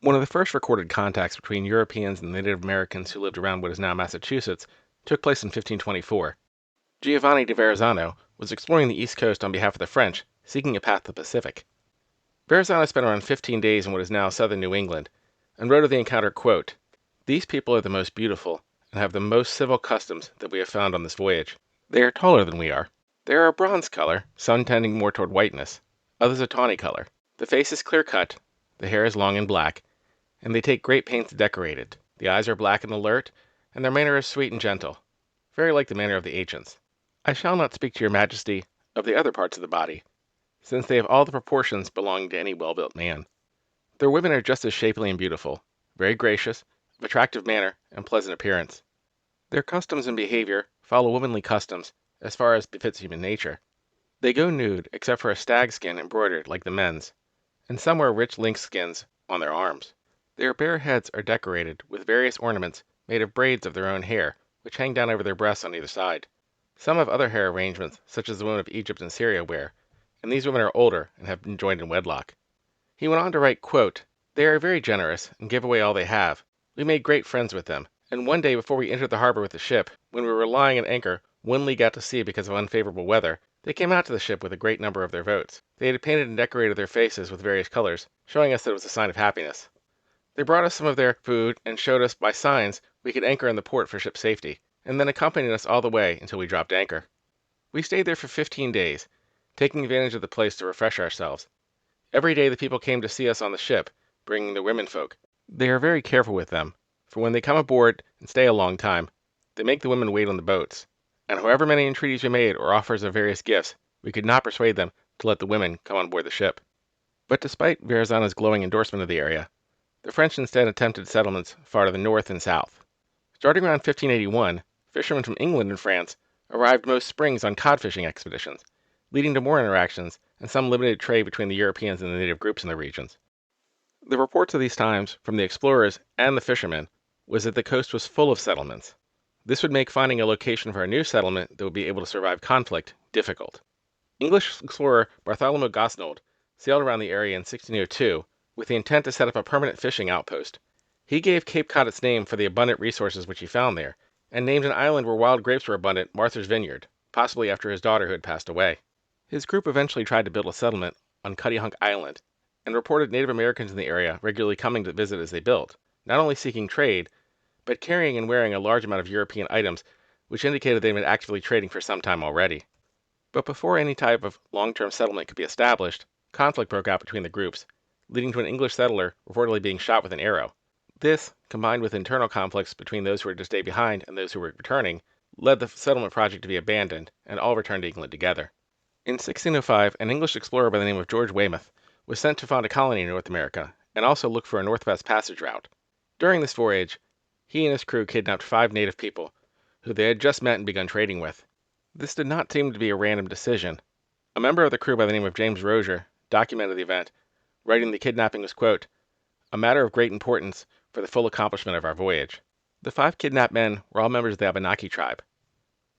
One of the first recorded contacts between Europeans and the Native Americans who lived around what is now Massachusetts took place in 1524. Giovanni de Verrazzano was exploring the East Coast on behalf of the French, seeking a path to the Pacific. Verrazzano spent around 15 days in what is now southern New England, and wrote of the encounter, quote, "These people are the most beautiful, and have the most civil customs that we have found on this voyage. They are taller than we are. They are a bronze color, some tending more toward whiteness, others a tawny color. The face is clear-cut, the hair is long and black, and they take great pains to decorate it. The eyes are black and alert, and their manner is sweet and gentle, very like the manner of the ancients. I shall not speak to your majesty of the other parts of the body, since they have all the proportions belonging to any well-built man. Their women are just as shapely and beautiful, very gracious, of attractive manner and pleasant appearance. Their customs and behavior follow womanly customs as far as befits human nature. They go nude except for a stag skin embroidered like the men's, and some wear rich lynx skins on their arms. Their bare heads are decorated with various ornaments made of braids of their own hair, which hang down over their breasts on either side. Some have other hair arrangements, such as the women of Egypt and Syria wear, and these women are older and have been joined in wedlock." He went on to write, quote, "They are very generous and give away all they have. We made great friends with them, and one day before we entered the harbor with the ship, when we were lying at anchor 1 league out to sea because of unfavorable weather, they came out to the ship with a great number of their votes. They had painted and decorated their faces with various colors, showing us that it was a sign of happiness. They brought us some of their food and showed us by signs we could anchor in the port for ship safety, and then accompanied us all the way until we dropped anchor. We stayed there for 15 days, taking advantage of the place to refresh ourselves. Every day the people came to see us on the ship, bringing their womenfolk. They are very careful with them, for when they come aboard and stay a long time, they make the women wait on the boats, and however many entreaties we made or offers of various gifts, we could not persuade them to let the women come on board the ship." But despite Verrazzano's glowing endorsement of the area, the French instead attempted settlements far to the north and south. Starting around 1581, fishermen from England and France arrived most springs on cod fishing expeditions, leading to more interactions and some limited trade between the Europeans and the native groups in the regions. The reports of these times from the explorers and the fishermen was that the coast was full of settlements. This would make finding a location for a new settlement that would be able to survive conflict difficult. English explorer Bartholomew Gosnold sailed around the area in 1602 with the intent to set up a permanent fishing outpost. He gave Cape Cod its name for the abundant resources which he found there, and named an island where wild grapes were abundant Martha's Vineyard, possibly after his daughter who had passed away. His group eventually tried to build a settlement on Cuttyhunk Island, and reported Native Americans in the area regularly coming to visit as they built, not only seeking trade, but carrying and wearing a large amount of European items, which indicated they had been actively trading for some time already. But before any type of long-term settlement could be established, conflict broke out between the groups, leading to an English settler reportedly being shot with an arrow. This, combined with internal conflicts between those who were to stay behind and those who were returning, led the settlement project to be abandoned, and all returned to England together. In 1605, an English explorer by the name of George Weymouth was sent to found a colony in North America, and also look for a northwest passage route. During this voyage, he and his crew kidnapped 5 native people, who they had just met and begun trading with. This did not seem to be a random decision. A member of the crew by the name of James Rozier documented the event, writing the kidnapping was, quote, "a matter of great importance for the full accomplishment of our voyage." The 5 kidnapped men were all members of the Abenaki tribe.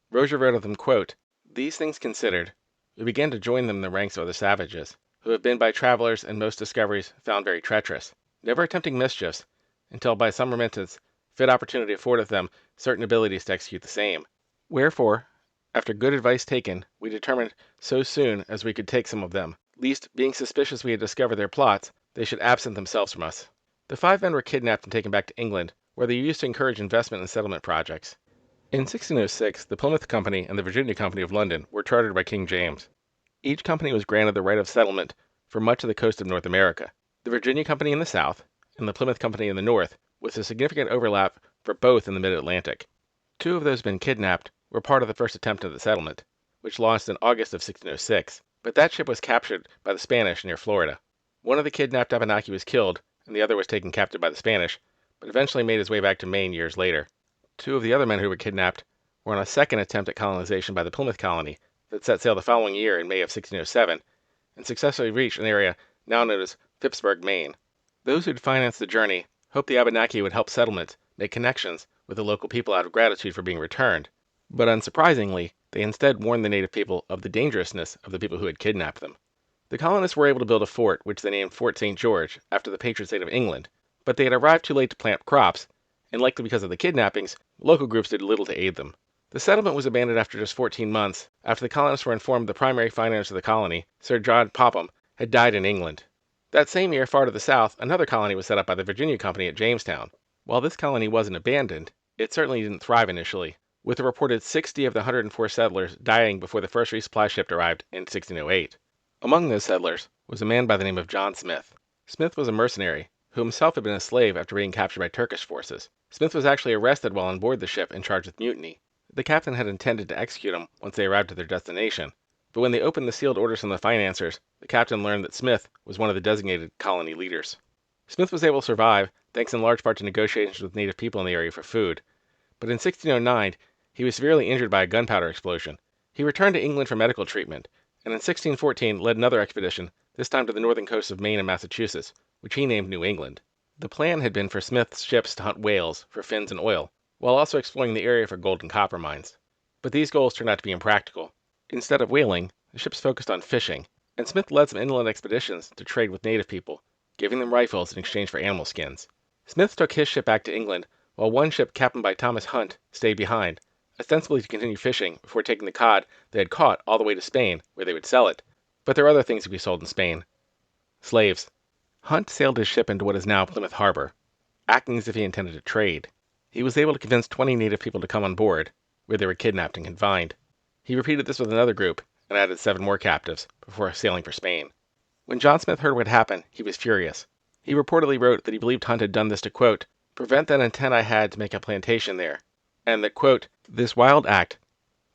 Rozier wrote of them, quote, "These things considered, we began to join them in the ranks of other savages, who have been by travelers and most discoveries found very treacherous, never attempting mischiefs, until by some remittance fit opportunity affordeth them certain abilities to execute the same. Wherefore, after good advice taken, we determined so soon as we could take some of them, lest, being suspicious we had discovered their plots, they should absent themselves from us." The 5 men were kidnapped and taken back to England, where they used to encourage investment in settlement projects. In 1606, the Plymouth Company and the Virginia Company of London were chartered by King James. Each company was granted the right of settlement for much of the coast of North America. The Virginia Company in the south, and the Plymouth Company in the north, with a significant overlap for both in the mid-Atlantic. 2 of those men kidnapped were part of the first attempt at the settlement, which launched in August of 1606, but that ship was captured by the Spanish near Florida. One of the kidnapped Abenaki was killed, and the other was taken captive by the Spanish, but eventually made his way back to Maine years later. 2 of the other men who were kidnapped were on a second attempt at colonization by the Plymouth Colony that set sail the following year in May of 1607, and successfully reached an area now known as Phippsburg, Maine. Those who had financed the journey hoped the Abenaki would help settlements make connections with the local people out of gratitude for being returned, but unsurprisingly, they instead warned the native people of the dangerousness of the people who had kidnapped them. The colonists were able to build a fort which they named Fort St. George after the patron saint of England, but they had arrived too late to plant crops, and likely because of the kidnappings, local groups did little to aid them. The settlement was abandoned after just 14 months, after the colonists were informed the primary financier of the colony, Sir John Popham, had died in England. That same year, far to the south, another colony was set up by the Virginia Company at Jamestown. While this colony wasn't abandoned, it certainly didn't thrive initially, with a reported 60 of the 104 settlers dying before the first resupply ship arrived in 1608. Among those settlers was a man by the name of John Smith. Smith was a mercenary, who himself had been a slave after being captured by Turkish forces. Smith was actually arrested while on board the ship and charged with mutiny. The captain had intended to execute him once they arrived at their destination, but when they opened the sealed orders from the financiers, the captain learned that Smith was one of the designated colony leaders. Smith was able to survive, thanks in large part to negotiations with native people in the area for food, but in 1609 he was severely injured by a gunpowder explosion. He returned to England for medical treatment, and in 1614 led another expedition, this time to the northern coast of Maine and Massachusetts, which he named New England. The plan had been for Smith's ships to hunt whales for fins and oil, while also exploring the area for gold and copper mines. But these goals turned out to be impractical. Instead of whaling, the ships focused on fishing, and Smith led some inland expeditions to trade with native people, giving them rifles in exchange for animal skins. Smith took his ship back to England, while one ship captained by Thomas Hunt stayed behind, ostensibly to continue fishing before taking the cod they had caught all the way to Spain, where they would sell it. But there were other things to be sold in Spain. Slaves. Hunt sailed his ship into what is now Plymouth Harbor, acting as if he intended to trade. He was able to convince 20 native people to come on board, where they were kidnapped and confined. He repeated this with another group, and added 7 more captives, before sailing for Spain. When John Smith heard what had happened, he was furious. He reportedly wrote that he believed Hunt had done this to, quote, prevent that intent I had to make a plantation there, and that, quote, this wild act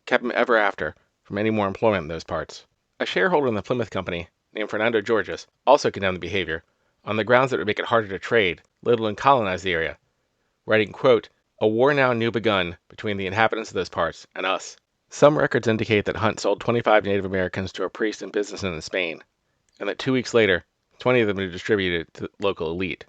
kept him ever after from any more employment in those parts. A shareholder in the Plymouth Company, named Fernando Georges, also condemned the behavior, on the grounds that it would make it harder to trade, let alone colonize the area, writing, quote, a war now new begun between the inhabitants of those parts and us. Some records indicate that Hunt sold 25 Native Americans to a priest and businessman in Spain, and that 2 weeks later, 20 of them were distributed to the local elite.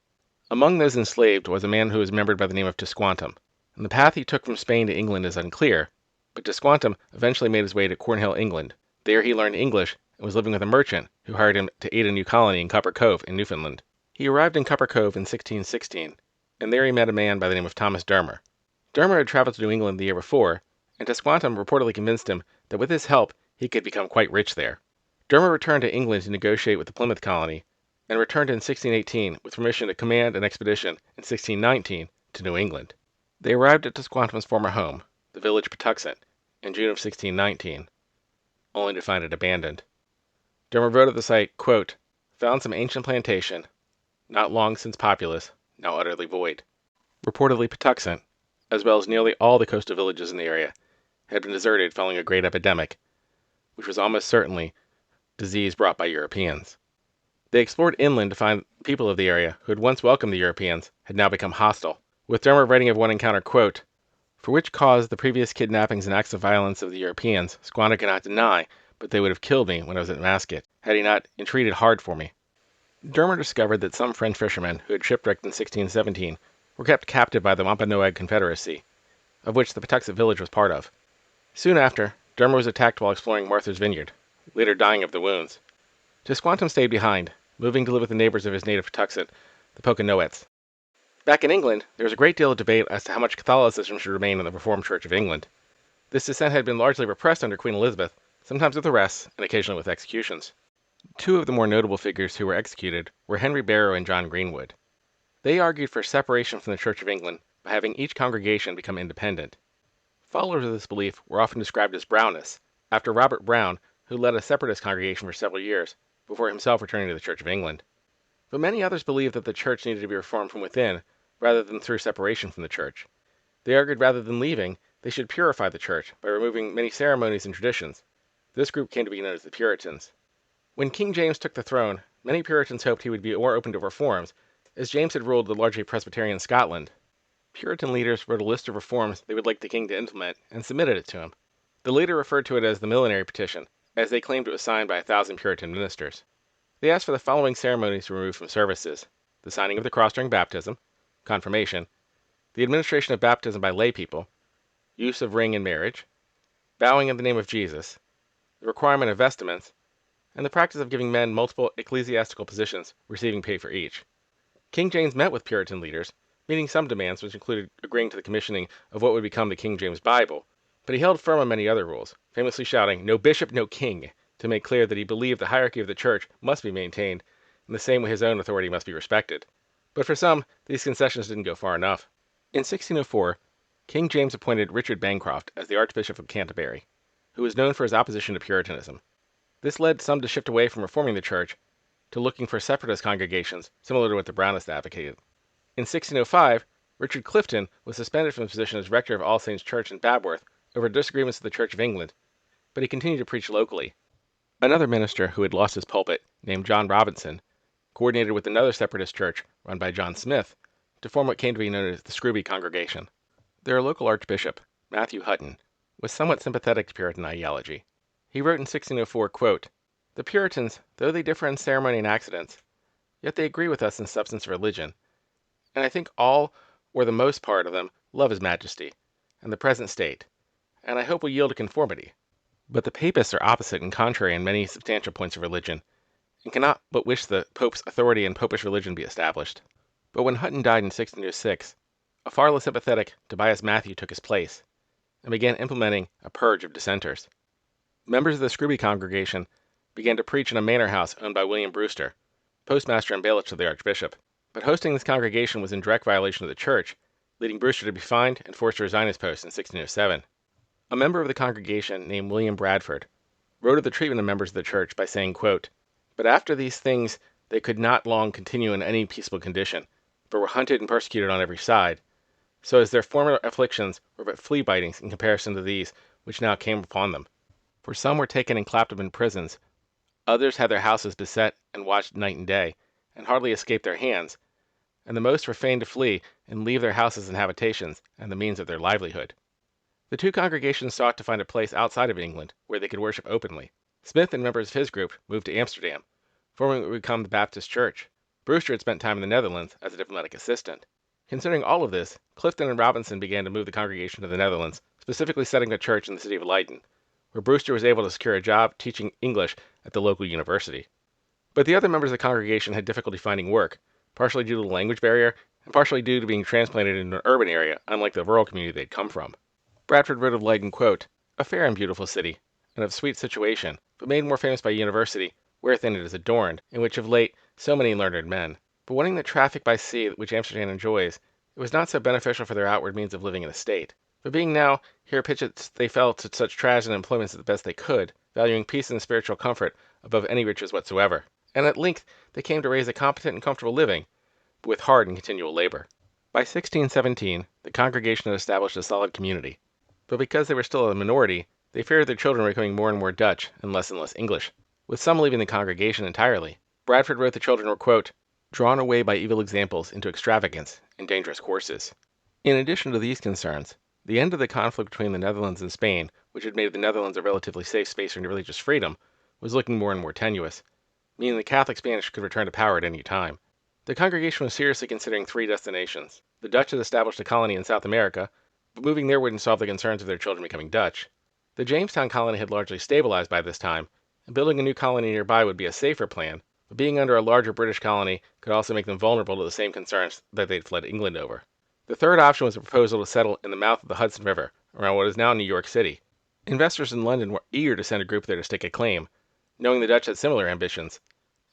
Among those enslaved was a man who was remembered by the name of Tisquantum, and the path he took from Spain to England is unclear, but Tisquantum eventually made his way to Cornhill, England. There he learned English and was living with a merchant who hired him to aid a new colony in Copper Cove in Newfoundland. He arrived in Copper Cove in 1616, and there he met a man by the name of Thomas Dermer. Dermer had traveled to New England the year before, and Tisquantum reportedly convinced him that with his help he could become quite rich there. Dermer returned to England to negotiate with the Plymouth colony, and returned in 1618 with permission to command an expedition in 1619 to New England. They arrived at Tisquantum's former home, the village Patuxent, in June of 1619, only to find it abandoned. Dermer wrote of the site, quote, found some ancient plantation, not long since populous, now utterly void. Reportedly Patuxent, as well as nearly all the coastal villages in the area, had been deserted following a great epidemic, which was almost certainly disease brought by Europeans. They explored inland to find people of the area who had once welcomed the Europeans had now become hostile, with Dermer writing of one encounter, quote, for which cause the previous kidnappings and acts of violence of the Europeans Squanto cannot deny, but they would have killed me when I was at Masket, had he not entreated hard for me. Dermer discovered that some French fishermen who had shipwrecked in 1617 were kept captive by the Wampanoag Confederacy, of which the Patuxent village was part of. Soon after, Dermer was attacked while exploring Martha's Vineyard, later dying of the wounds. Tisquantum stayed behind, moving to live with the neighbors of his native Patuxent, the Poconoets. Back in England, there was a great deal of debate as to how much Catholicism should remain in the Reformed Church of England. This dissent had been largely repressed under Queen Elizabeth, sometimes with arrests and occasionally with executions. 2 of the more notable figures who were executed were Henry Barrow and John Greenwood. They argued for separation from the Church of England by having each congregation become independent. Followers of this belief were often described as Brownists, after Robert Brown, who led a Separatist congregation for several years, before himself returning to the Church of England. But many others believed that the Church needed to be reformed from within, rather than through separation from the Church. They argued rather than leaving, they should purify the Church by removing many ceremonies and traditions. This group came to be known as the Puritans. When King James took the throne, many Puritans hoped he would be more open to reforms, as James had ruled the largely Presbyterian Scotland. Puritan leaders wrote a list of reforms they would like the king to implement and submitted it to him. The later referred to it as the Millenary Petition, as they claimed it was signed by 1,000 Puritan ministers. They asked for the following ceremonies removed from services: the signing of the cross during baptism, confirmation, the administration of baptism by lay people, use of ring in marriage, bowing in the name of Jesus, the requirement of vestments, and the practice of giving men multiple ecclesiastical positions, receiving pay for each. King James met with Puritan leaders, meeting some demands which included agreeing to the commissioning of what would become the King James Bible, but he held firm on many other rules, famously shouting, "No bishop, no king," to make clear that he believed the hierarchy of the church must be maintained, in the same way his own authority must be respected. But for some, these concessions didn't go far enough. In 1604, King James appointed Richard Bancroft as the Archbishop of Canterbury, who was known for his opposition to Puritanism. This led some to shift away from reforming the church to looking for separatist congregations similar to what the Brownists advocated. In 1605, Richard Clifton was suspended from his position as rector of All Saints' Church in Babworth over disagreements with the Church of England, but he continued to preach locally. Another minister who had lost his pulpit, named John Robinson, coordinated with another separatist church run by John Smith to form what came to be known as the Scrooby congregation. Their local archbishop, Matthew Hutton, was somewhat sympathetic to Puritan ideology. He wrote in 1604, quote, "The Puritans, though they differ in ceremony and accidents, yet they agree with us in substance of religion, and I think all, or the most part of them, love his majesty, and the present state, and I hope will yield to conformity. But the papists are opposite and contrary in many substantial points of religion, and cannot but wish the Pope's authority and Popish religion be established." But when Hutton died in 1606, a far less sympathetic Tobias Matthew took his place, and began implementing a purge of dissenters. Members of the Scrooby congregation began to preach in a manor house owned by William Brewster, postmaster and bailiff to the archbishop. But hosting this congregation was in direct violation of the church, leading Brewster to be fined and forced to resign his post in 1607. A member of the congregation named William Bradford wrote of the treatment of members of the church by saying, quote, "But after these things they could not long continue in any peaceable condition, but were hunted and persecuted on every side, so as their former afflictions were but flea-bitings in comparison to these which now came upon them. For some were taken and clapped up in prisons, others had their houses beset and watched night and day, and hardly escaped their hands, and the most were fain to flee and leave their houses and habitations and the means of their livelihood." The two congregations sought to find a place outside of England where they could worship openly. Smith and members of his group moved to Amsterdam, forming what would become the Baptist Church. Brewster had spent time in the Netherlands as a diplomatic assistant. Considering all of this, Clifton and Robinson began to move the congregation to the Netherlands, specifically setting a church in the city of Leiden, where Brewster was able to secure a job teaching English at the local university. But the other members of the congregation had difficulty finding work, partially due to the language barrier, and partially due to being transplanted into an urban area, unlike the rural community they'd come from. Bradford wrote of Leiden, quote, "A fair and beautiful city, and of sweet situation, but made more famous by university, wherein it is adorned, in which of late so many learned men. But wanting the traffic by sea which Amsterdam enjoys, it was not so beneficial for their outward means of living in a state. But being now here pitched they fell to such trash and employments as the best they could, valuing peace and spiritual comfort above any riches whatsoever. And at length they came to raise a competent and comfortable living, but with hard and continual labor." By 1617, the congregation had established a solid community. But because they were still a minority, they feared their children were becoming more and more Dutch and less English, with some leaving the congregation entirely. Bradford wrote the children were, quote, "drawn away by evil examples into extravagance and dangerous courses." In addition to these concerns, the end of the conflict between the Netherlands and Spain, which had made the Netherlands a relatively safe space for religious freedom, was looking more and more tenuous, meaning the Catholic Spanish could return to power at any time. The congregation was seriously considering three destinations. The Dutch had established a colony in South America, but moving there wouldn't solve the concerns of their children becoming Dutch. The Jamestown colony had largely stabilized by this time, and building a new colony nearby would be a safer plan, but being under a larger British colony could also make them vulnerable to the same concerns that they'd fled England over. The third option was a proposal to settle in the mouth of the Hudson River, around what is now New York City. Investors in London were eager to send a group there to stake a claim, knowing the Dutch had similar ambitions,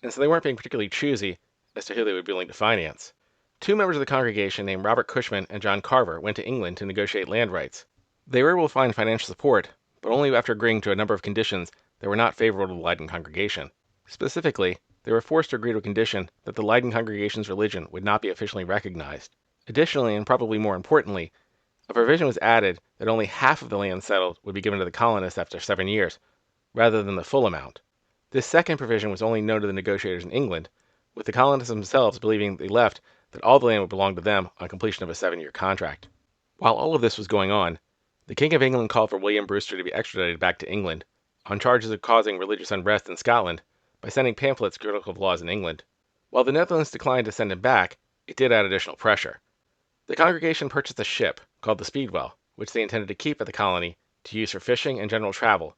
and so they weren't being particularly choosy as to who they would be willing to finance. Two members of the congregation named Robert Cushman and John Carver went to England to negotiate land rights. They were able to find financial support, but only after agreeing to a number of conditions that were not favorable to the Leiden congregation. Specifically, they were forced to agree to a condition that the Leiden congregation's religion would not be officially recognized. Additionally, and probably more importantly, a provision was added that only half of the land settled would be given to the colonists after 7 years, rather than the full amount. This second provision was only known to the negotiators in England, with the colonists themselves believing they left that all the land would belong to them on completion of a 7-year contract. While all of this was going on, the King of England called for William Brewster to be extradited back to England on charges of causing religious unrest in Scotland by sending pamphlets critical of laws in England. While the Netherlands declined to send him back, it did add additional pressure. The congregation purchased a ship called the Speedwell, which they intended to keep at the colony to use for fishing and general travel,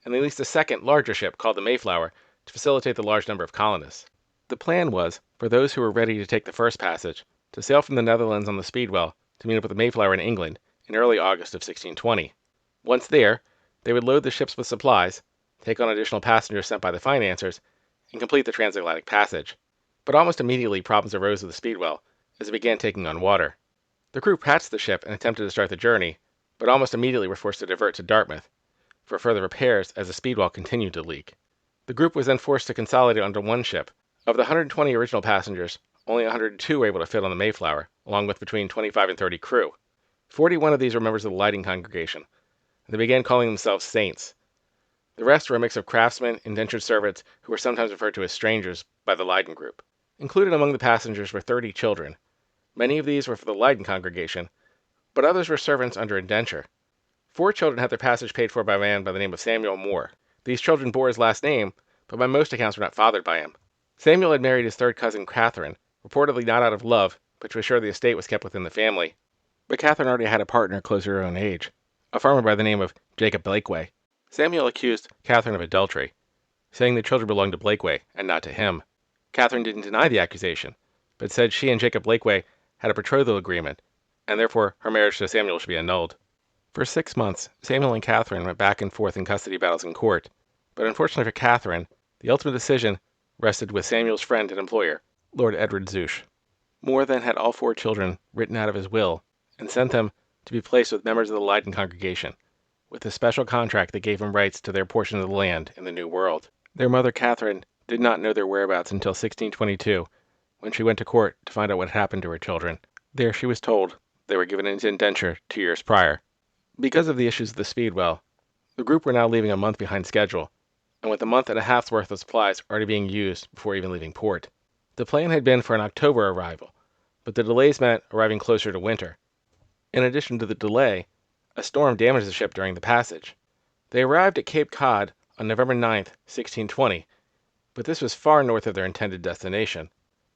and they leased a second, larger ship called the Mayflower to facilitate the large number of colonists. The plan was, for those who were ready to take the first passage, to sail from the Netherlands on the Speedwell to meet up with the Mayflower in England in early August of 1620. Once there, they would load the ships with supplies, take on additional passengers sent by the financiers, and complete the transatlantic passage. But almost immediately problems arose with the Speedwell as it began taking on water. The crew patched the ship and attempted to start the journey, but almost immediately were forced to divert to Dartmouth for further repairs as the Speedwell continued to leak. The group was then forced to consolidate onto one ship. Of the 120 original passengers, only 102 were able to fit on the Mayflower, along with between 25 and 30 crew. 41 of these were members of the Leiden congregation, and they began calling themselves saints. The rest were a mix of craftsmen, indentured servants, who were sometimes referred to as strangers by the Leiden group. Included among the passengers were 30 children. Many of these were for the Leiden congregation, but others were servants under indenture. 4 children had their passage paid for by a man by the name of Samuel Moore. These children bore his last name, but by most accounts were not fathered by him. Samuel had married his third cousin, Catherine, reportedly not out of love, but to assure the estate was kept within the family. But Catherine already had a partner close to her own age, a farmer by the name of Jacob Blakeway. Samuel accused Catherine of adultery, saying the children belonged to Blakeway and not to him. Catherine didn't deny the accusation, but said she and Jacob Blakeway had a betrothal agreement, and therefore her marriage to Samuel should be annulled. For 6 months, Samuel and Catherine went back and forth in custody battles in court, but unfortunately for Catherine, the ultimate decision rested with Samuel's friend and employer, Lord Edward Zouche. Moore then had all 4 children written out of his will and sent them to be placed with members of the Leiden congregation, with a special contract that gave him rights to their portion of the land in the New World. Their mother, Catherine, did not know their whereabouts until 1622, when she went to court to find out what happened to her children. There she was told they were given into indenture 2 years prior. Because of the issues of the Speedwell, the group were now leaving a month behind schedule, and with a month and a half's worth of supplies already being used before even leaving port. The plan had been for an October arrival, but the delays meant arriving closer to winter. In addition to the delay, a storm damaged the ship during the passage. They arrived at Cape Cod on November 9, 1620, but this was far north of their intended destination.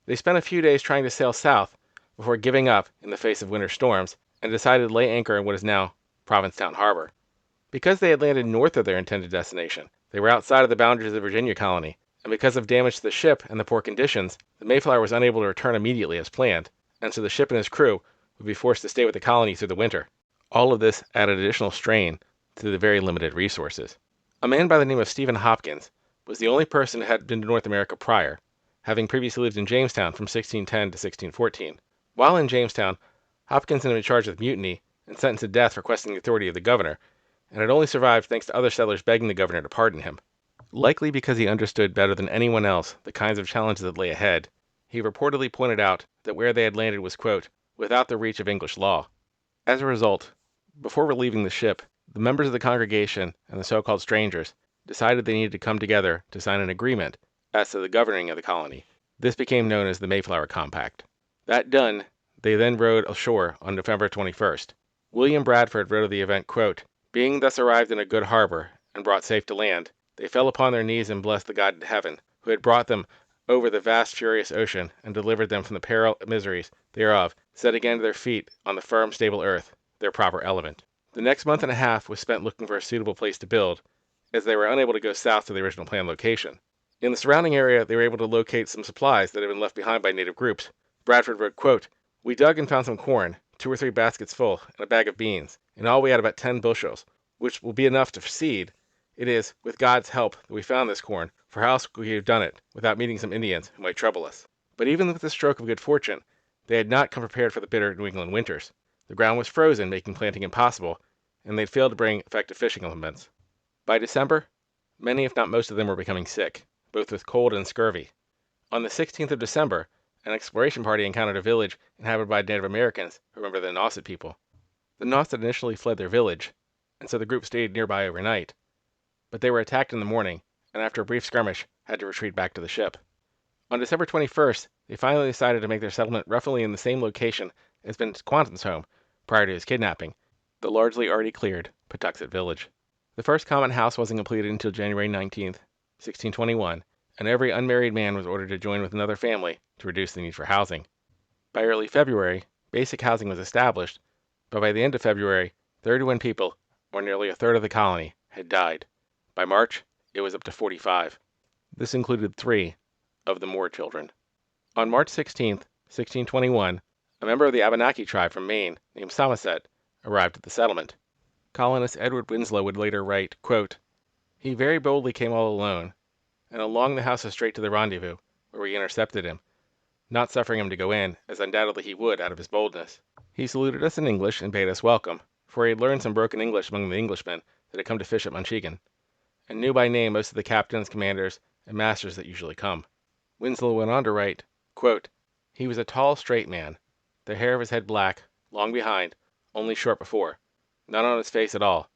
They spent a few days trying to sail south before giving up in the face of winter storms and decided to lay anchor in what is now Provincetown Harbor. Because they had landed north of their intended destination, they were outside of the boundaries of the Virginia colony, and because of damage to the ship and the poor conditions, the Mayflower was unable to return immediately as planned, and so the ship and his crew would be forced to stay with the colony through the winter. All of this added additional strain to the very limited resources. A man by the name of Stephen Hopkins was the only person who had been to North America prior, having previously lived in Jamestown from 1610 to 1614. While in Jamestown, Hopkins had been charged with mutiny and sentenced to death for questioning the authority of the governor, and had only survived thanks to other settlers begging the governor to pardon him. Likely because he understood better than anyone else the kinds of challenges that lay ahead, he reportedly pointed out that where they had landed was, quote, without the reach of English law. As a result, before relieving the ship, the members of the congregation and the so-called strangers decided they needed to come together to sign an agreement as to the governing of the colony. This became known as the Mayflower Compact. That done, they then rowed ashore on November 21st. William Bradford wrote of the event, quote, being thus arrived in a good harbor and brought safe to land, they fell upon their knees and blessed the God in heaven, who had brought them over the vast furious ocean and delivered them from the peril and miseries thereof, set again to their feet on the firm stable earth, their proper element. The next month and a half was spent looking for a suitable place to build, as they were unable to go south to the original planned location. In the surrounding area, they were able to locate some supplies that had been left behind by native groups. Bradford wrote, quote, we dug and found some corn, 2 or 3 baskets full, and a bag of beans. In all we had about 10 bushels, which will be enough to seed. It is, with God's help, that we found this corn, for how else could we have done it without meeting some Indians who might trouble us? But even with this stroke of good fortune, they had not come prepared for the bitter New England winters. The ground was frozen, making planting impossible, and they had failed to bring effective fishing implements. By December, many if not most of them were becoming sick, both with cold and scurvy. On the 16th of December, an exploration party encountered a village inhabited by Native Americans who remember the Nauset people. The Nauset initially fled their village, and so the group stayed nearby overnight. But they were attacked in the morning, and after a brief skirmish, had to retreat back to the ship. On December 21st, they finally decided to make their settlement roughly in the same location as been Tisquantum's home prior to his kidnapping, the largely already cleared Patuxet village. The first common house wasn't completed until January 19th, 1621, and every unmarried man was ordered to join with another family to reduce the need for housing. By early February, basic housing was established, but by the end of February, 31 people, or nearly a third of the colony, had died. By March, it was up to 45. This included 3 of the Moor children. On March 16, 1621, a member of the Abenaki tribe from Maine, named Samoset, arrived at the settlement. Colonist Edward Winslow would later write, quote, "He very boldly came all alone, and along the house straight to the rendezvous, where we intercepted him, not suffering him to go in, as undoubtedly he would out of his boldness. He saluted us in English and bade us welcome, for he had learned some broken English among the Englishmen that had come to fish at Munchegan, and knew by name most of the captains, commanders, and masters that usually come." Winslow went on to write, quote, "He was a tall, straight man, the hair of his head black, long behind, only short before, none on his face at all.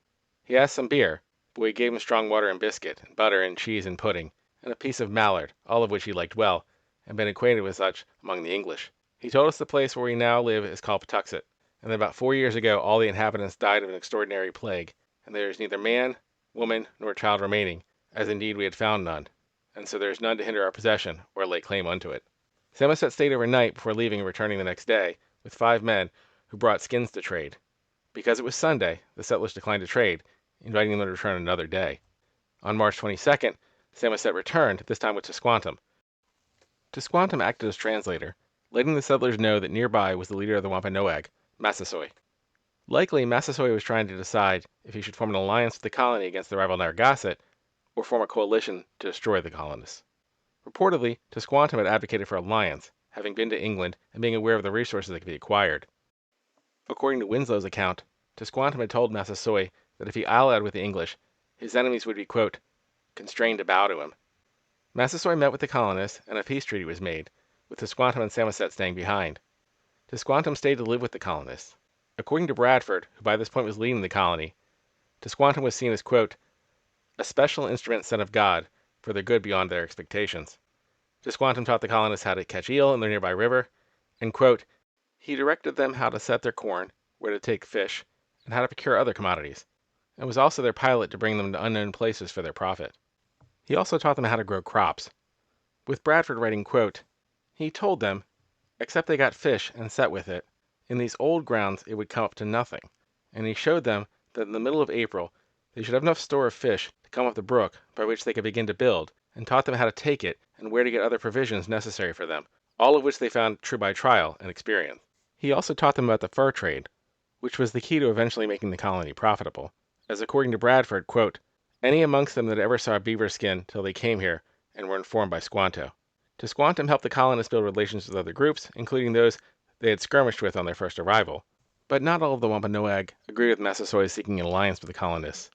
He asked some beer, but we gave him strong water and biscuit, and butter and cheese and pudding, and a piece of mallard, all of which he liked well, and been acquainted with such among the English. He told us the place where we now live is called Patuxet, and that about 4 years ago all the inhabitants died of an extraordinary plague, and there is neither man, woman, nor child remaining, as indeed we had found none, and so there is none to hinder our possession or lay claim unto it." Samoset stayed overnight before leaving and returning the next day, with 5 men, who brought skins to trade. Because it was Sunday, the settlers declined to trade, inviting them to return another day. On March 22nd, Samoset returned, this time with Tisquantum. Tisquantum acted as translator, letting the settlers know that nearby was the leader of the Wampanoag, Massasoit. Likely, Massasoit was trying to decide if he should form an alliance with the colony against the rival Narragansett, or form a coalition to destroy the colonists. Reportedly, Tisquantum had advocated for alliance, having been to England and being aware of the resources that could be acquired. According to Winslow's account, Tisquantum had told Massasoit that if he allied with the English, his enemies would be, quote, "constrained to bow to him." Massasoit met with the colonists, and a peace treaty was made, with Tisquantum and Samoset staying behind. Tisquantum stayed to live with the colonists. According to Bradford, who by this point was leading the colony, Tisquantum was seen as, quote, "a special instrument sent of God for their good beyond their expectations." Tisquantum taught the colonists how to catch eel in the nearby river, and, quote, "he directed them how to set their corn, where to take fish, and how to procure other commodities, and was also their pilot to bring them to unknown places for their profit." He also taught them how to grow crops, with Bradford writing, quote, "he told them, except they got fish and set with it, in these old grounds it would come up to nothing, and he showed them that in the middle of April they should have enough store of fish to come up the brook by which they could begin to build, and taught them how to take it and where to get other provisions necessary for them, all of which they found true by trial and experience." He also taught them about the fur trade, which was the key to eventually making the colony profitable, as according to Bradford, quote, "any amongst them that ever saw a beaver skin till they came here and were informed by Squanto." Tisquantum helped the colonists build relations with other groups, including those they had skirmished with on their first arrival. But not all of the Wampanoag agreed with Massasoit seeking an alliance with the colonists.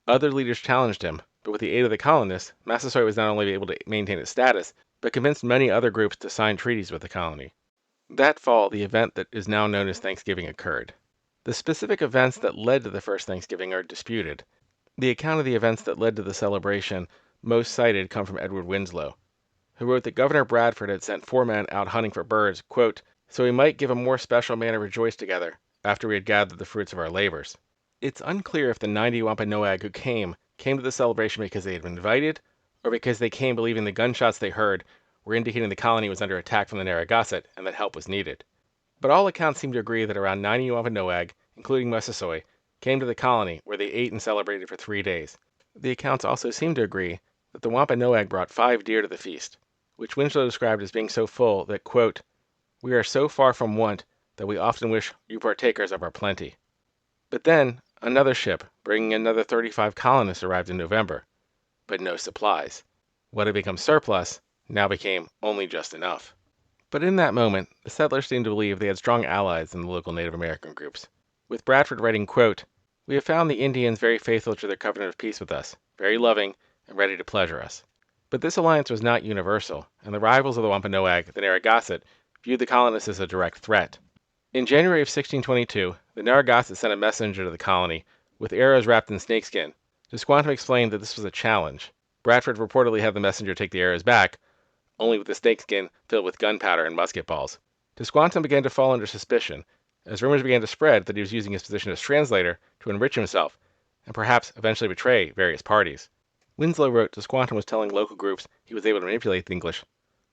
Other leaders challenged him, but with the aid of the colonists, Massasoit was not only able to maintain its status, but convinced many other groups to sign treaties with the colony. That fall, the event that is now known as Thanksgiving occurred. The specific events that led to the first Thanksgiving are disputed. The account of the events that led to the celebration most cited come from Edward Winslow, who wrote that Governor Bradford had sent 4 men out hunting for birds, quote, "so we might give a more special manner rejoice together, after we had gathered the fruits of our labors." It's unclear if the 90 Wampanoag who came to the celebration because they had been invited, or because they came believing the gunshots they heard were indicating the colony was under attack from the Narragansett and that help was needed. But all accounts seem to agree that around 90 Wampanoag, including Massasoit, came to the colony where they ate and celebrated for 3 days. The accounts also seem to agree that the Wampanoag brought 5 deer to the feast, which Winslow described as being so full that, quote, "we are so far from want that we often wish you partakers of our plenty." But then, another ship, bringing another 35 colonists, arrived in November, but no supplies. What had become surplus now became only just enough. But in that moment, the settlers seemed to believe they had strong allies in the local Native American groups, with Bradford writing, quote, "we have found the Indians very faithful to their covenant of peace with us, very loving, and ready to pleasure us." But this alliance was not universal, and the rivals of the Wampanoag, the Narragansett, viewed the colonists as a direct threat. In January of 1622, the Narragansett sent a messenger to the colony with arrows wrapped in snakeskin. Tisquantum explained that this was a challenge. Bradford reportedly had the messenger take the arrows back, only with the snakeskin filled with gunpowder and musket balls. Tisquantum began to fall under suspicion, as rumors began to spread that he was using his position as translator to enrich himself, and perhaps eventually betray various parties. Winslow wrote Tisquantum was telling local groups he was able to manipulate the English,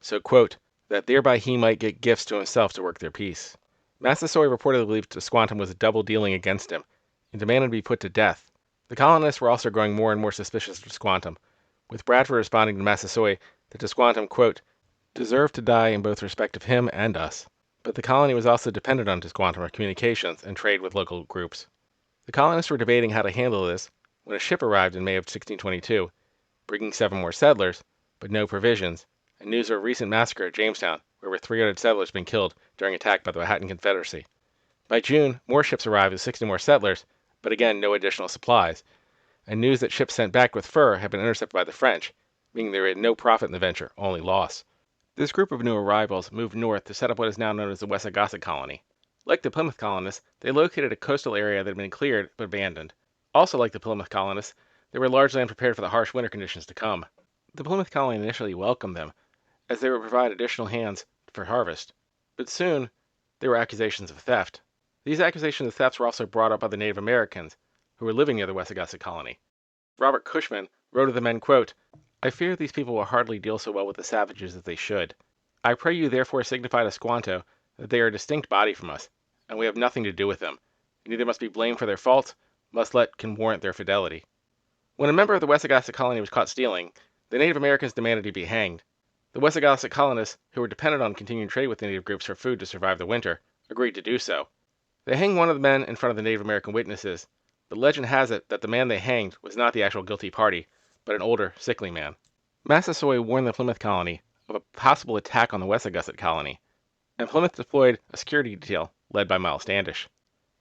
so, quote, "that thereby he might get gifts to himself to work their peace." Massasoit reportedly believed Tisquantum was double-dealing against him, and demanded to be put to death. The colonists were also growing more and more suspicious of Tisquantum, with Bradford responding to Massasoit that Tisquantum, quote, deserved to die in both respect of him and us. But the colony was also dependent on Tisquantum for communications and trade with local groups. The colonists were debating how to handle this when a ship arrived in May of 1622, bringing 7 more settlers, but no provisions, and news of a recent massacre at Jamestown, where over 300 settlers had been killed during attack by the Powhatan Confederacy. By June, more ships arrived with 60 more settlers, but again no additional supplies, and news that ships sent back with fur had been intercepted by the French, meaning there had no profit in the venture, only loss. This group of new arrivals moved north to set up what is now known as the Wessagusset Colony. Like the Plymouth colonists, they located a coastal area that had been cleared but abandoned. Also like the Plymouth colonists, they were largely unprepared for the harsh winter conditions to come. The Plymouth colony initially welcomed them, as they would provide additional hands for harvest. But soon, there were accusations of theft. These accusations of thefts were also brought up by the Native Americans, who were living near the Wessagusset colony. Robert Cushman wrote of the men, quote, "I fear these people will hardly deal so well with the savages as they should. I pray you therefore signify to Squanto that they are a distinct body from us, and we have nothing to do with them, and neither must be blamed for their faults, must let can warrant their fidelity." When a member of the Wessagusset colony was caught stealing, the Native Americans demanded he be hanged. The Wessagusset colonists, who were dependent on continuing trade with the native groups for food to survive the winter, agreed to do so. They hanged one of the men in front of the Native American witnesses, but legend has it that the man they hanged was not the actual guilty party, but an older, sickly man. Massasoit warned the Plymouth colony of a possible attack on the Wessagusset colony, and Plymouth deployed a security detail led by Miles Standish.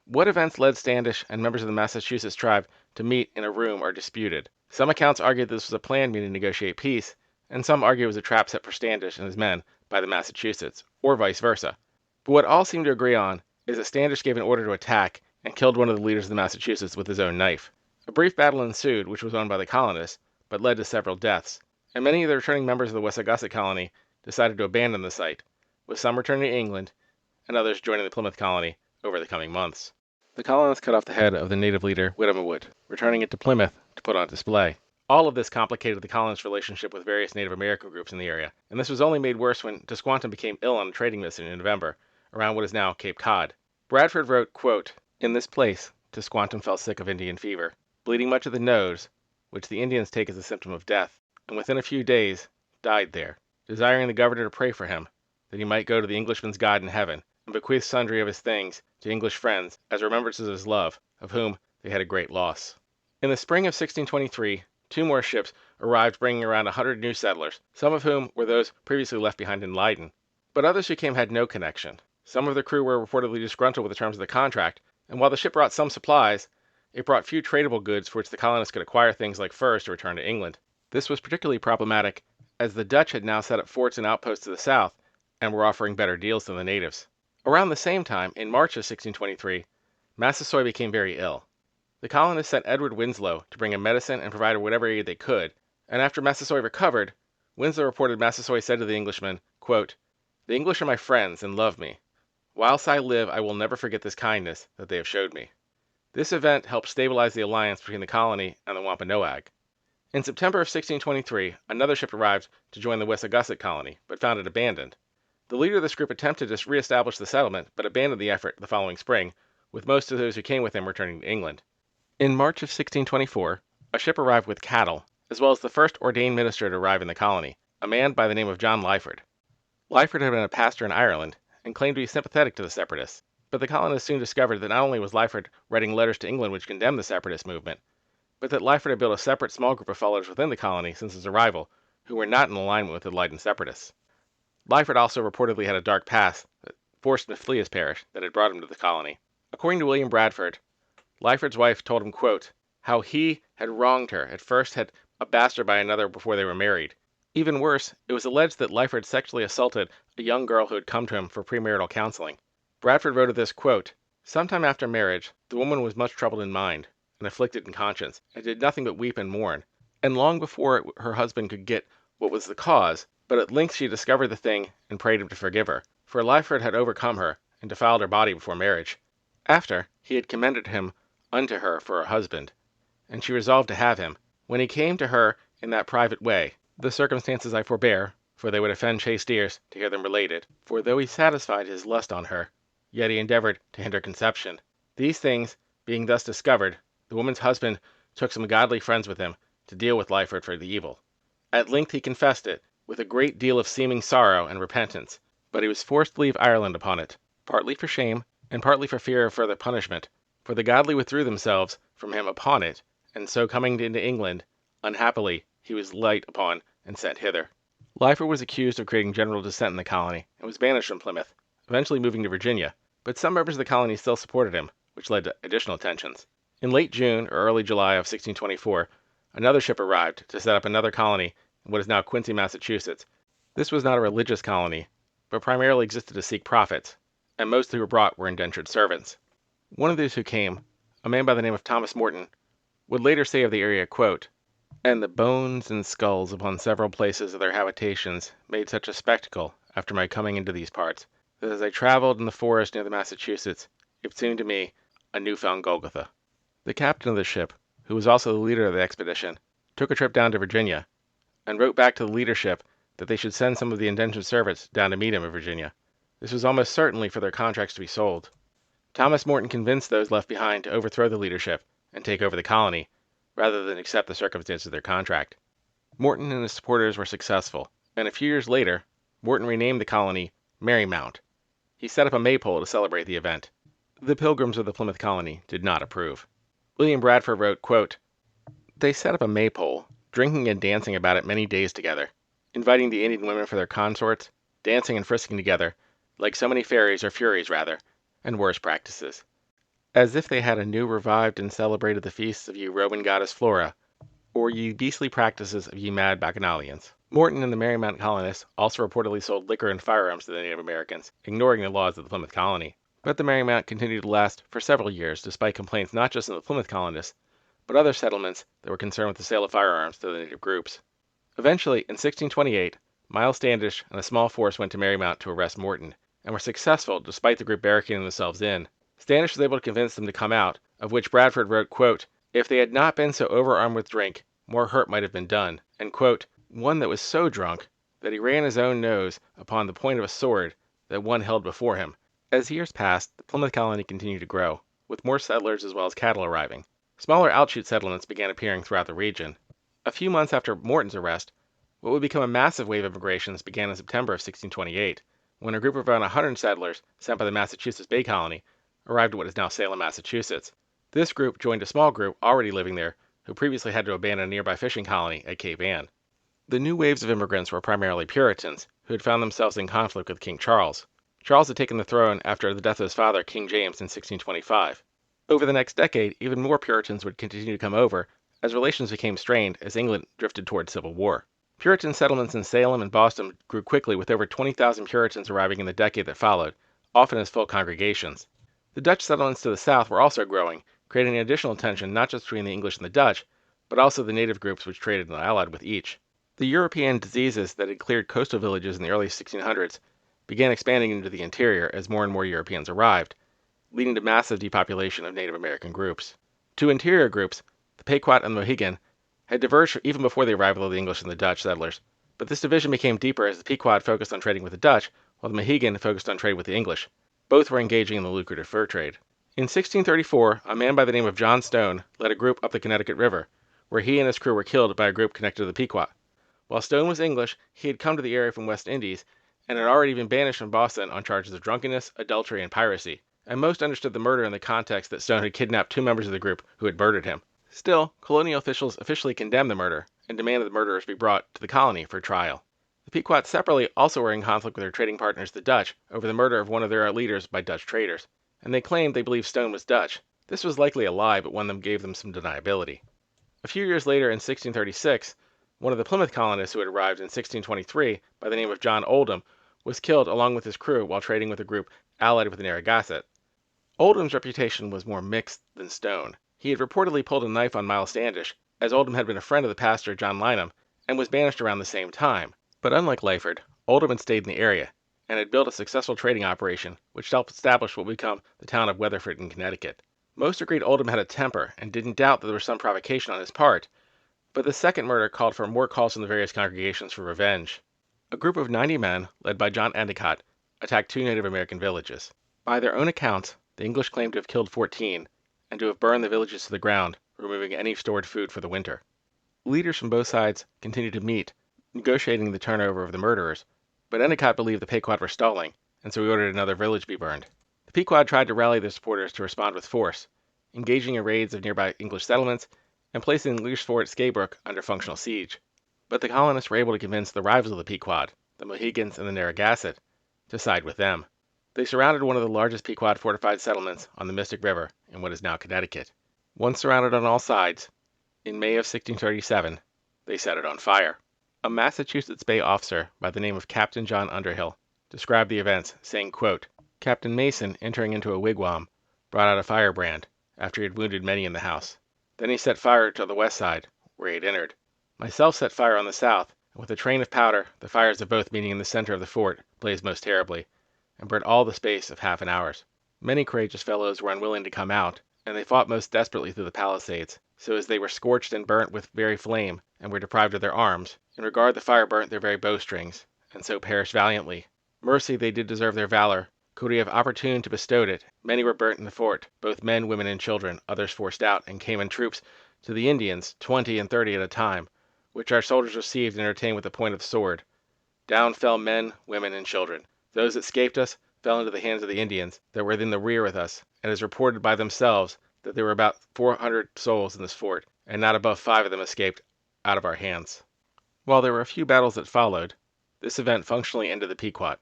What events led Standish and members of the Massachusetts tribe to meet in a room are disputed. Some accounts argue that this was a planned meeting to negotiate peace, and some argue it was a trap set for Standish and his men by the Massachusetts, or vice versa. But what all seem to agree on is that Standish gave an order to attack and killed one of the leaders of the Massachusetts with his own knife. A brief battle ensued, which was won by the colonists, but led to several deaths, and many of the returning members of the Wessagusset colony decided to abandon the site, with some returning to England and others joining the Plymouth colony over the coming months. The colonists cut off the head of the native leader, Whittamwood, returning it to Plymouth to put on display. All of this complicated the colonists' relationship with various Native American groups in the area, and this was only made worse when Tisquantum became ill on a trading mission in November, around what is now Cape Cod. Bradford wrote, quote, "In this place, Tisquantum fell sick of Indian fever, bleeding much of the nose, which the Indians take as a symptom of death, and within a few days died there, desiring the governor to pray for him, that he might go to the Englishman's God in heaven, and bequeath sundry of his things to English friends as remembrances of his love, of whom they had a great loss." In the spring of 1623, 2 more ships arrived bringing around 100 new settlers, some of whom were those previously left behind in Leiden. But others who came had no connection. Some of the crew were reportedly disgruntled with the terms of the contract, and while the ship brought some supplies, it brought few tradable goods for which the colonists could acquire things like furs to return to England. This was particularly problematic, as the Dutch had now set up forts and outposts to the south, and were offering better deals than the natives. Around the same time, in March of 1623, Massasoit became very ill. The colonists sent Edward Winslow to bring him medicine and provide whatever aid they could, and after Massasoit recovered, Winslow reported Massasoit said to the Englishman, quote, "The English are my friends and love me. Whilst I live, I will never forget this kindness that they have showed me." This event helped stabilize the alliance between the colony and the Wampanoag. In September of 1623, another ship arrived to join the Wessagusset colony, but found it abandoned. The leader of this group attempted to re-establish the settlement, but abandoned the effort the following spring, with most of those who came with him returning to England. In March of 1624, a ship arrived with cattle, as well as the first ordained minister to arrive in the colony, a man by the name of John Lyford. Lyford had been a pastor in Ireland, and claimed to be sympathetic to the Separatists, but the colonists soon discovered that not only was Lyford writing letters to England which condemned the Separatist movement, but that Lyford had built a separate small group of followers within the colony since his arrival, who were not in alignment with the Leiden Separatists. Lyford also reportedly had a dark past that forced him to flee his parish that had brought him to the colony. According to William Bradford, Lyford's wife told him, quote, how he had wronged her, at first had a bastard by another before they were married. Even worse, it was alleged that Lyford sexually assaulted a young girl who had come to him for premarital counseling. Bradford wrote of this, quote, "Sometime after marriage, the woman was much troubled in mind, and afflicted in conscience, and did nothing but weep and mourn, and long before her husband could get what was the cause, but at length she discovered the thing, and prayed him to forgive her, for Lyford had overcome her, and defiled her body before marriage. After, he had commended him unto her for her husband, and she resolved to have him. When he came to her in that private way, the circumstances I forbear, for they would offend chaste ears to hear them related, for though he satisfied his lust on her, yet he endeavored to hinder conception. These things being thus discovered, the woman's husband took some godly friends with him to deal with Lyford for the evil. At length he confessed it, with a great deal of seeming sorrow and repentance, but he was forced to leave Ireland upon it, partly for shame, and partly for fear of further punishment, for the godly withdrew themselves from him upon it, and so coming into England, unhappily he was light upon and sent hither. Lyford was accused of creating general dissent in the colony, and was banished from Plymouth, eventually moving to Virginia, but some members of the colony still supported him, which led to additional tensions. In late June or early July of 1624, another ship arrived to set up another colony in what is now Quincy, Massachusetts. This was not a religious colony, but primarily existed to seek profits, and most who were brought were indentured servants. One of those who came, a man by the name of Thomas Morton, would later say of the area, quote, "And the bones and skulls upon several places of their habitations made such a spectacle after my coming into these parts, that as I traveled in the forest near the Massachusetts, it seemed to me a new-found Golgotha." The captain of the ship, who was also the leader of the expedition, took a trip down to Virginia, and wrote back to the leadership that they should send some of the indentured servants down to meet him in Virginia. This was almost certainly for their contracts to be sold. Thomas Morton convinced those left behind to overthrow the leadership and take over the colony, rather than accept the circumstances of their contract. Morton and his supporters were successful, and a few years later, Morton renamed the colony Merrymount. He set up a maypole to celebrate the event. The pilgrims of the Plymouth colony did not approve. William Bradford wrote, quote, "They set up a maypole, drinking and dancing about it many days together, inviting the Indian women for their consorts, dancing and frisking together, like so many fairies or furies rather, and worse practices, as if they had anew revived and celebrated the feasts of ye Roman goddess Flora, or ye beastly practices of ye mad Bacchanalians." Morton and the Merrymount colonists also reportedly sold liquor and firearms to the Native Americans, ignoring the laws of the Plymouth colony. But the Merrymount continued to last for several years, despite complaints not just of the Plymouth colonists, but other settlements that were concerned with the sale of firearms to the native groups. Eventually, in 1628, Miles Standish and a small force went to Merrymount to arrest Morton, and were successful despite the group barricading themselves in. Standish was able to convince them to come out, of which Bradford wrote, quote, "If they had not been so overarmed with drink, more hurt might have been done," and, quote, "one that was so drunk that he ran his own nose upon the point of a sword that one held before him." As years passed, the Plymouth colony continued to grow, with more settlers as well as cattle arriving. Smaller outshoot settlements began appearing throughout the region. A few months after Morton's arrest, what would become a massive wave of migrations began in September of 1628, when a group of around 100 settlers sent by the Massachusetts Bay Colony arrived at what is now Salem, Massachusetts. This group joined a small group already living there, who previously had to abandon a nearby fishing colony at Cape Ann. The new waves of immigrants were primarily Puritans, who had found themselves in conflict with King Charles. Charles had taken the throne after the death of his father, King James, in 1625. Over the next decade, even more Puritans would continue to come over, as relations became strained as England drifted toward civil war. Puritan settlements in Salem and Boston grew quickly, with over 20,000 Puritans arriving in the decade that followed, often as full congregations. The Dutch settlements to the south were also growing, creating additional tension not just between the English and the Dutch, but also the native groups which traded and allied with each. The European diseases that had cleared coastal villages in the early 1600s began expanding into the interior as more and more Europeans arrived, leading to massive depopulation of Native American groups. Two interior groups, the Pequot and the Mohegan, had diverged even before the arrival of the English and the Dutch settlers, but this division became deeper as the Pequot focused on trading with the Dutch, while the Mohegan focused on trade with the English. Both were engaging in the lucrative fur trade. In 1634, a man by the name of John Stone led a group up the Connecticut River, where he and his crew were killed by a group connected to the Pequot. While Stone was English, he had come to the area from West Indies, and had already been banished from Boston on charges of drunkenness, adultery, and piracy, and most understood the murder in the context that Stone had kidnapped two members of the group who had murdered him. Still, colonial officials officially condemned the murder and demanded the murderers be brought to the colony for trial. The Pequot separately also were in conflict with their trading partners, the Dutch, over the murder of one of their leaders by Dutch traders, and they claimed they believed Stone was Dutch. This was likely a lie, but one that gave them some deniability. A few years later, in 1636, one of the Plymouth colonists who had arrived in 1623 by the name of John Oldham was killed along with his crew while trading with a group allied with the Narragansett. Oldham's reputation was more mixed than Stone. He had reportedly pulled a knife on Miles Standish, as Oldham had been a friend of the pastor John Leiden, and was banished around the same time. But unlike Lyford, Oldham had stayed in the area, and had built a successful trading operation which helped establish what would become the town of Weatherford in Connecticut. Most agreed Oldham had a temper, and didn't doubt that there was some provocation on his part, but the second murder called for more calls from the various congregations for revenge. A group of 90 men, led by John Endicott, attacked two Native American villages. By their own accounts, the English claimed to have killed 14, and to have burned the villages to the ground, removing any stored food for the winter. Leaders from both sides continued to meet, negotiating the turnover of the murderers, but Endicott believed the Pequot were stalling, and so he ordered another village be burned. The Pequot tried to rally their supporters to respond with force, engaging in raids of nearby English settlements and placing the English fort at Skaybrook under functional siege. But the colonists were able to convince the rivals of the Pequot, the Mohegans and the Narragansett, to side with them. They surrounded one of the largest Pequot fortified settlements on the Mystic River in what is now Connecticut. Once surrounded on all sides, in May of 1637, they set it on fire. A Massachusetts Bay officer by the name of Captain John Underhill described the events, saying, quote, Captain Mason, entering into a wigwam, brought out a firebrand, after he had wounded many in the house. Then he set fire to the west side, where he had entered. Myself set fire on the south, and with a train of powder, the fires of both meeting in the center of the fort blazed most terribly, and burned all the space of half an hour. Many courageous fellows were unwilling to come out, and they fought most desperately through the palisades, so as they were scorched and burnt with very flame, and were deprived of their arms. In regard the fire burnt their very bowstrings, and so perished valiantly. Mercy they did deserve their valor. Could we have opportune to bestow it, many were burnt in the fort, both men, women, and children, others forced out, and came in troops to the Indians, 20 and 30 at a time, which our soldiers received and entertained with the point of the sword. Down fell men, women, and children. Those that escaped us fell into the hands of the Indians that were in the rear with us, and it is reported by themselves that there were about 400 souls in this fort, and not above 5 of them escaped out of our hands. While there were a few battles that followed, this event functionally ended the Pequot,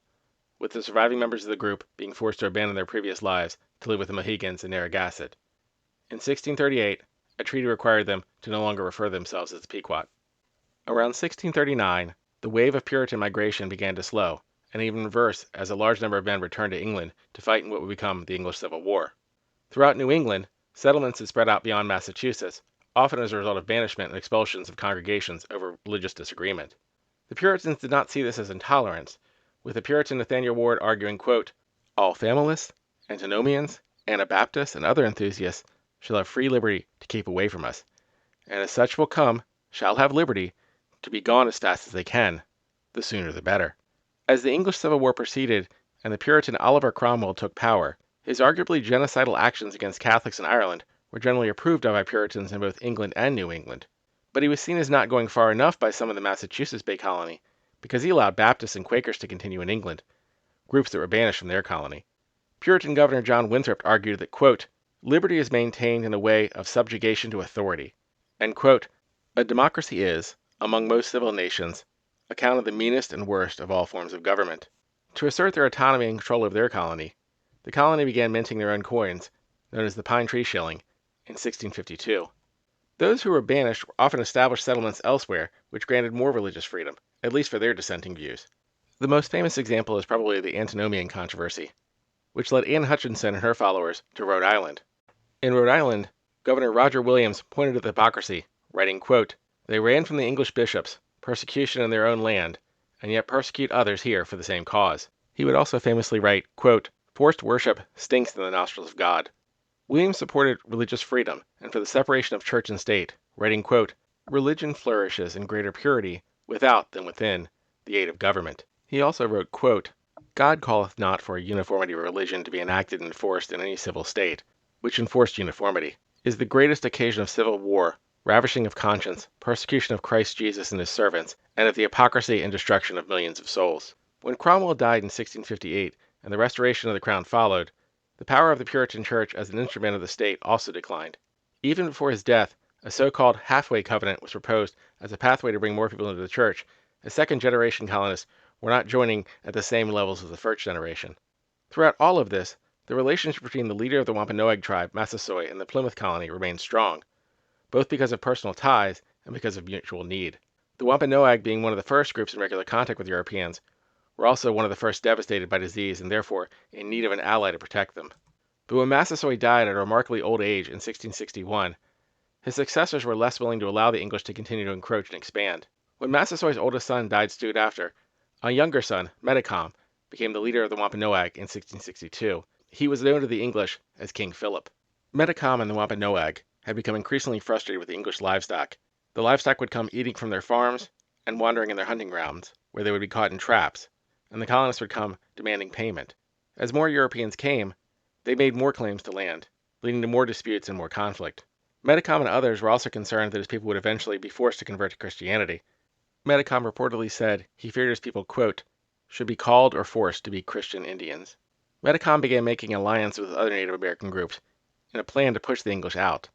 with the surviving members of the group being forced to abandon their previous lives to live with the Mohegans and Narragansett. In 1638, a treaty required them to no longer refer to themselves as the Pequot. Around 1639, the wave of Puritan migration began to slow, and even reverse as a large number of men returned to England to fight in what would become the English Civil War. Throughout New England, settlements had spread out beyond Massachusetts, often as a result of banishment and expulsions of congregations over religious disagreement. The Puritans did not see this as intolerance, with the Puritan Nathaniel Ward arguing, quote, all familists, antinomians, Anabaptists, and other enthusiasts shall have free liberty to keep away from us, and as such will come, shall have liberty, to be gone as fast as they can, the sooner the better. As the English Civil War proceeded and the Puritan Oliver Cromwell took power, his arguably genocidal actions against Catholics in Ireland were generally approved of by Puritans in both England and New England. But he was seen as not going far enough by some of the Massachusetts Bay Colony, because he allowed Baptists and Quakers to continue in England, groups that were banished from their colony. Puritan Governor John Winthrop argued that, quote, liberty is maintained in a way of subjugation to authority, and, quote, a democracy is, among most civil nations, accounted the meanest and worst of all forms of government. To assert their autonomy and control of their colony, the colony began minting their own coins, known as the Pine Tree Shilling, in 1652. Those who were banished often established settlements elsewhere which granted more religious freedom, at least for their dissenting views. The most famous example is probably the Antinomian controversy, which led Anne Hutchinson and her followers to Rhode Island. In Rhode Island, Governor Roger Williams pointed to the hypocrisy, writing, quote, they ran from the English bishops, persecution in their own land, and yet persecute others here for the same cause. He would also famously write, quote, forced worship stinks in the nostrils of God. Williams supported religious freedom and for the separation of church and state, writing, quote, religion flourishes in greater purity without than within the aid of government. He also wrote, quote, God calleth not for a uniformity of religion to be enacted and enforced in any civil state, which enforced uniformity is the greatest occasion of civil war, ravishing of conscience, persecution of Christ Jesus and his servants, and of the hypocrisy and destruction of millions of souls. When Cromwell died in 1658 and the restoration of the crown followed, the power of the Puritan Church as an instrument of the state also declined. Even before his death, a so-called halfway covenant was proposed as a pathway to bring more people into the church, as second-generation colonists were not joining at the same levels as the first generation. Throughout all of this, the relationship between the leader of the Wampanoag tribe, Massasoit, and the Plymouth colony remained strong, both because of personal ties and because of mutual need. The Wampanoag, being one of the first groups in regular contact with Europeans, were also one of the first devastated by disease and therefore in need of an ally to protect them. But when Massasoit died at a remarkably old age in 1661, his successors were less willing to allow the English to continue to encroach and expand. When Massasoit's oldest son died soon after, a younger son, Metacom, became the leader of the Wampanoag in 1662. He was known to the English as King Philip. Metacom and the Wampanoag had become increasingly frustrated with the English livestock. The livestock would come eating from their farms and wandering in their hunting grounds, where they would be caught in traps, and the colonists would come demanding payment. As more Europeans came, they made more claims to land, leading to more disputes and more conflict. Metacom and others were also concerned that his people would eventually be forced to convert to Christianity, Metacom reportedly said he feared his people, quote, should be called or forced to be Christian Indians. Metacom began making alliances with other Native American groups in a plan to push the English out.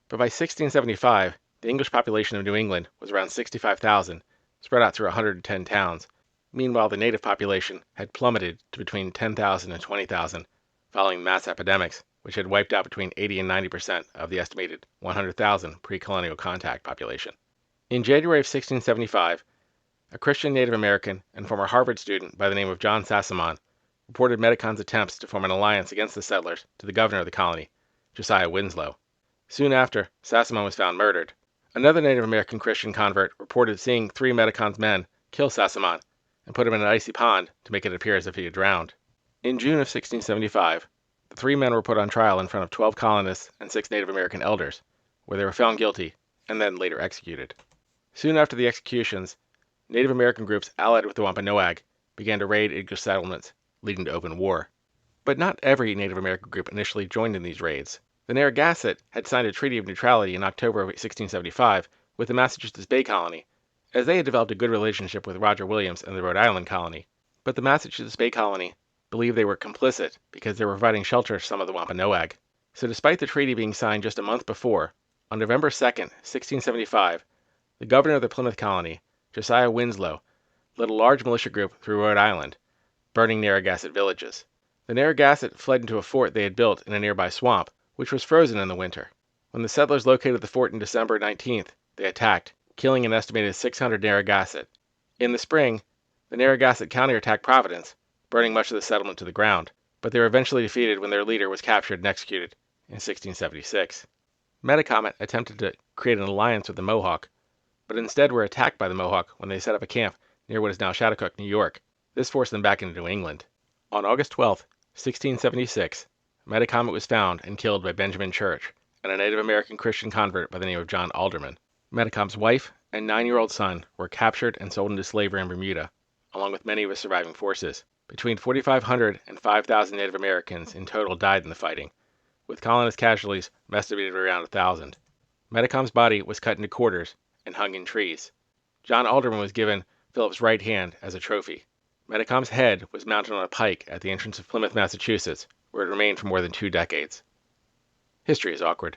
But by 1675, the English population of New England was around 65,000, spread out through 110 towns. Meanwhile, the native population had plummeted to between 10,000 and 20,000, following mass epidemics, which had wiped out between 80 and 90% of the estimated 100,000 pre-colonial contact population. In January of 1675, a Christian Native American and former Harvard student by the name of John Sassamon reported Metacom's attempts to form an alliance against the settlers to the governor of the colony, Josiah Winslow. Soon after, Sassamon was found murdered. Another Native American Christian convert reported seeing 3 Metacom's men kill Sassamon and put him in an icy pond to make it appear as if he had drowned. In June of 1675, the 3 men were put on trial in front of 12 colonists and 6 Native American elders, where they were found guilty and then later executed. Soon after the executions, Native American groups allied with the Wampanoag began to raid English settlements, leading to open war. But not every Native American group initially joined in these raids. The Narragansett had signed a treaty of neutrality in October of 1675 with the Massachusetts Bay Colony, as they had developed a good relationship with Roger Williams and the Rhode Island Colony. But the Massachusetts Bay Colony believed they were complicit because they were providing shelter to some of the Wampanoag. So despite the treaty being signed just a month before, on November 2, 1675, the governor of the Plymouth Colony, Josiah Winslow, led a large militia group through Rhode Island, burning Narragansett villages. The Narragansett fled into a fort they had built in a nearby swamp, which was frozen in the winter. When the settlers located the fort on December 19th, they attacked, killing an estimated 600 Narragansett. In the spring, the Narragansett counterattacked Providence, burning much of the settlement to the ground, but they were eventually defeated when their leader was captured and executed in 1676. Metacom attempted to create an alliance with the Mohawk, but instead were attacked by the Mohawk when they set up a camp near what is now Shattuck, New York. This forced them back into New England. On August 12, 1676, Metacom was found and killed by Benjamin Church and a Native American Christian convert by the name of John Alderman. Metacom's wife and 9-year-old son were captured and sold into slavery in Bermuda, along with many of his surviving forces. Between 4,500 and 5,000 Native Americans in total died in the fighting, with colonist casualties estimated around 1,000. Metacom's body was cut into quarters and hung in trees. John Alderman was given Philip's right hand as a trophy. Metacom's head was mounted on a pike at the entrance of Plymouth, Massachusetts, where it remained for more than 2 decades. History is awkward.